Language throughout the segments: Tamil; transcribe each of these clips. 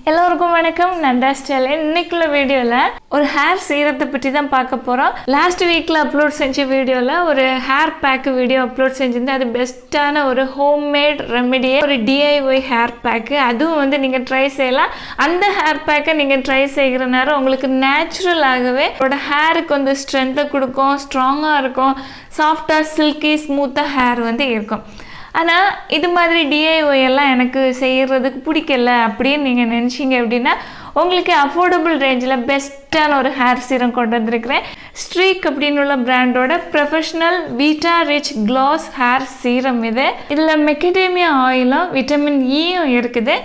எல்லாருக்கும் வணக்கம். நான் டாஸ்டல். இன்னைக்குள்ள வீடியோல ஒரு ஹேர் சீரத்தை பற்றி தான் பார்க்க போறோம். லாஸ்ட் வீக்ல அப்லோட் செஞ்ச வீடியோல ஒரு ஹேர் பேக் வீடியோ அப்லோட் செஞ்சிருந்தேன். அது பெஸ்ட்டான ஒரு ஹோம்மேட் ரெமெடி, ஒரு DIY ஹேர் பேக். அதுவும் வந்து நீங்க ட்ரை செய்யலாம். அந்த ஹேர் பேக்கை நீங்க ட்ரை செய்கிற நேரம் உங்களுக்கு நேச்சுரலாகவே உங்களோட ஹேருக்கு வந்து ஸ்ட்ரென்த்தை கொடுக்கும், ஸ்ட்ராங்கா இருக்கும், சாஃப்டா சில்கி ஸ்மூத்தா ஹேர் வந்து இருக்கும். ஆனால் இது மாதிரி DIY எல்லாம் எனக்கு செய்கிறதுக்கு பிடிக்கல அப்படின்னு நீங்கள் நினச்சிங்க அப்படின்னா உங்களுக்கு அஃபோர்டபுள் ரேஞ்சில் பெஸ்ட்டான ஒரு ஹேர் சீரம் கொண்டு வந்திருக்கிறேன். ஸ்ட்ரீக் அப்படின்னு உள்ள பிராண்டோட ப்ரொஃபஷ்னல் விட்டாரிச் க்ளாஸ் ஹேர் சீரம் இது. இதில் மெக்கடேமியா ஆயிலும் விட்டமின் ஈயும் இருக்குது.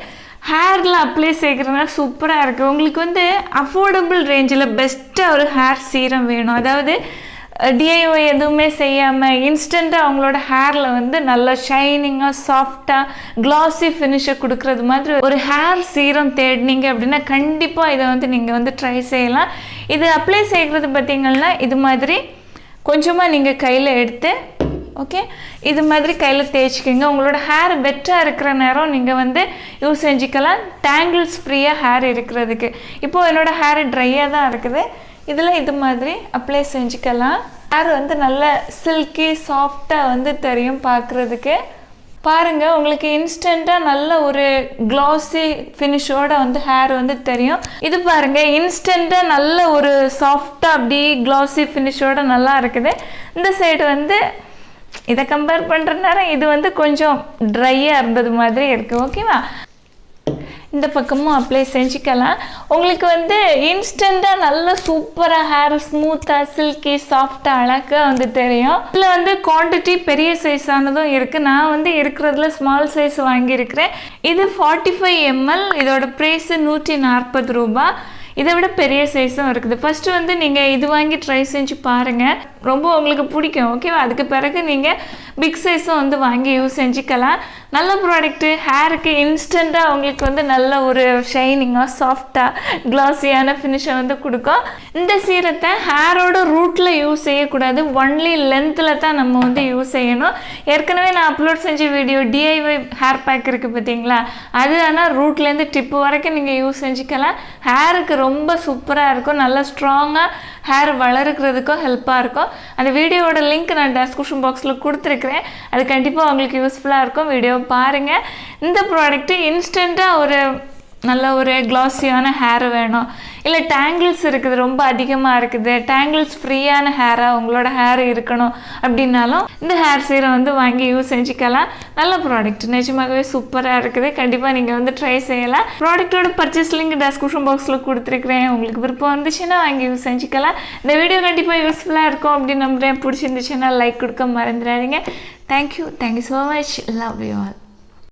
ஹேரில் அப்ளை செய்கிறதுனா சூப்பராக இருக்குது. உங்களுக்கு வந்து அஃபோர்டபுள் ரேஞ்சில் பெஸ்ட்டாக ஒரு ஹேர் சீரம் வேணும், அதாவது DIY எதுவுமே செய்யாமல் இன்ஸ்டண்ட்டாக அவங்களோட ஹேரில் வந்து நல்லா ஷைனிங்காக சாஃப்டாக க்ளாஸி ஃபினிஷை கொடுக்குறது மாதிரி ஒரு ஹேர் சீரம் தேடினீங்க அப்படின்னா கண்டிப்பாக இதை வந்து நீங்கள் வந்து ட்ரை செய்யலாம். இது அப்ளை செய்கிறது பார்த்திங்கன்னா இது மாதிரி கொஞ்சமாக நீங்கள் கையில் எடுத்து இது மாதிரி கையில் தேய்ச்சிக்கோங்க. உங்களோட ஹேர் வெட்டாக இருக்கிற நேரம் நீங்கள் வந்து யூஸ் செஞ்சுக்கலாம், டேங்கிள்ஸ் ஃப்ரீயாக ஹேர் இருக்கிறதுக்கு. இப்போது என்னோடய ஹேர் ட்ரையாக தான் இருக்குது. இதில் இது மாதிரி அப்ளை செஞ்சுக்கலாம். ஹேர் வந்து நல்ல சில்கி சாஃப்டாக வந்து தெரியும் பார்க்குறதுக்கு. பாருங்கள், உங்களுக்கு இன்ஸ்டண்ட்டாக நல்ல ஒரு க்ளாஸி ஃபினிஷோடு வந்து ஹேர் வந்து தெரியும். இது பாருங்கள், இன்ஸ்டண்ட்டாக நல்ல ஒரு சாஃப்டாக அப்படி க்ளாஸி ஃபினிஷோடு நல்லா இருக்குது. இந்த சைடு வந்து இதை கம்பேர் பண்ணுற நேரம் இது வந்து கொஞ்சம் ட்ரையாக இருந்தது மாதிரி இருக்குது. ஓகேவா, இந்த பக்கமும் அப்ளை செஞ்சுக்கலாம். உங்களுக்கு வந்து இன்ஸ்டண்ட்டாக நல்ல சூப்பராக ஹேர் ஸ்மூத்தாக சில்கி சாஃப்டாக அழகாக வந்து தெரியும். இதில் வந்து குவான்டிட்டி பெரிய சைஸானதும் இருக்குது. நான் வந்து இருக்கிறதுல ஸ்மால் சைஸ் வாங்கியிருக்கிறேன். இது 45 ml. இதோட ப்ரைஸு 140 ரூபா. இதை விட பெரிய சைஸும் இருக்குது. ஃபஸ்ட்டு வந்து நீங்கள் இது வாங்கி ட்ரை செஞ்சு பாருங்கள், ரொம்ப உங்களுக்கு பிடிக்கும். ஓகேவா, அதுக்கு பிறகு நீங்கள் பிக் சைஸும் வந்து வாங்கி யூஸ் செஞ்சுக்கலாம். நல்ல ப்ராடக்ட்டு, ஹேருக்கு இன்ஸ்டண்ட்டாக உங்களுக்கு வந்து நல்ல ஒரு ஷைனிங்காக சாஃப்டாக க்ளாஸியான ஃபினிஷை வந்து கொடுக்கும். இந்த சீரத்தை ஹேரோட ரூட்டில் யூஸ் செய்யக்கூடாது, ஒன்லி லென்த்தில் தான் நம்ம வந்து யூஸ் செய்யணும். ஏற்கனவே நான் அப்லோட் செஞ்ச வீடியோ DIY ஹேர் பேக் இருக்குது பார்த்தீங்களா, அது ஆனால் ரூட்லேருந்து டிப்பு வரைக்கும் நீங்கள் யூஸ் செஞ்சுக்கலாம். ஹேருக்கு ரொம்ப சூப்பராக இருக்கும், நல்லா ஸ்ட்ராங்காக ஹேர் வளர்கிறதுக்கும் ஹெல்ப்பாக இருக்கும். அந்த வீடியோவோட லிங்க் நான் டிஸ்கிரிப்ஷன் பாக்ஸில் கொடுத்துருக்குறேன். அது கண்டிப்பாக உங்களுக்கு யூஸ்ஃபுல்லாக இருக்கும். வீடியோ பாருங்கள். இந்த ப்ராடக்ட்டு இன்ஸ்டண்ட்டாக ஒரு நல்ல ஒரு க்ளாஸியான ஹேர் வேணும், இல்லை டேங்கிள்ஸ் இருக்குது ரொம்ப அதிகமாக இருக்குது, டேங்கிள்ஸ் ஃப்ரீயான ஹேராக உங்களோட ஹேர் இருக்கணும் அப்படின்னாலும் இந்த ஹேர் சீரம் வந்து வாங்கி யூஸ் செஞ்சுக்கலாம். நல்ல ப்ராடக்ட், நிஜமாகவே சூப்பராக இருக்குது. கண்டிப்பாக நீங்கள் வந்து ட்ரை செய்யலாம். ப்ராடக்ட்டோட பர்ச்சேஸ் லிங்க் டிஸ்கிரிப்ஷன் பாக்ஸில் கொடுத்துருக்குறேன். உங்களுக்கு விருப்பம் வந்துச்சுன்னா வாங்கி யூஸ் செஞ்சுக்கலாம். இந்த வீடியோ கண்டிப்பாக யூஸ்ஃபுல்லாக இருக்கும் அப்படின்னு நம்புகிறேன். பிடிச்சிருந்துச்சுன்னா லைக் கொடுக்க மறந்துடாதீங்க. Thank you so much. Love you all.